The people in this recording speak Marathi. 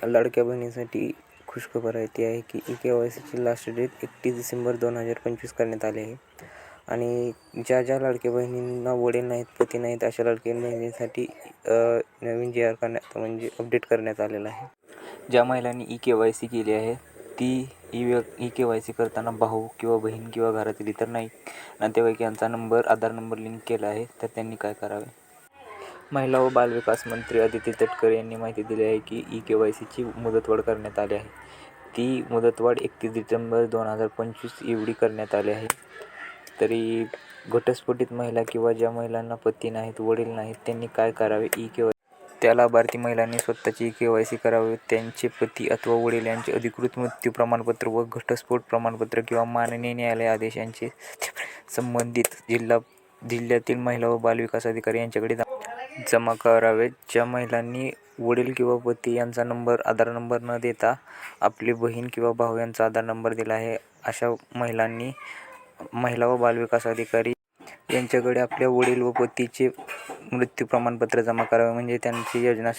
लाडक्या बहिणीसाठी खुशखबर आहे ती आहे की KYCची लास्ट डेट 31 डिसेंबर 2025 करण्यात आली आहे. आणि ज्या लाडक्या बहिणींना वडील नाहीत, पती नाहीत, अशा लाडक्या बहिणींसाठी नवीन JR म्हणजे अपडेट करण्यात आलेला आहे. ज्या महिलांनी KYC केली आहे ती KYC करताना भाऊ किंवा बहीण किंवा घरातील इतर नातेवाईक यांचा आधार नंबर लिंक केला आहे, तर त्यांनी काय करावे? महिला व बालविकास मंत्री अदिती तटकरे यांनी माहिती दिली आहे की KYCची मुदतवाढ करण्यात आली आहे. ती मुदतवाढ 31 डिसेंबर 2025 एवढी करण्यात आली आहे. तरी घटस्फोटित महिला किंवा ज्या महिलांना पती नाहीत, वडील नाहीत, त्यांनी काय करावे? त्या लाभार्थी महिलांनी स्वतःची KYC करावे. त्यांचे पती अथवा वडील यांचे अधिकृत मृत्यू प्रमाणपत्र व घटस्फोट प्रमाणपत्र किंवा माननीय न्यायालय आदेश यांचे संबंधित जिल्ह्यातील महिला व बालविकास अधिकारी यांच्याकडे जमा करावेत. ज्या महिलांनी वडील किंवा पती यांचा आधार नंबर न देता आपली बहीण किंवा भाऊ यांचा आधार नंबर दिला आहे, अशा महिलांनी महिला व बालविकास अधिकारी यांच्याकडे आपल्या वडील व पतीचे मृत्यू प्रमाणपत्र जमा करावे. म्हणजे त्यांची योजना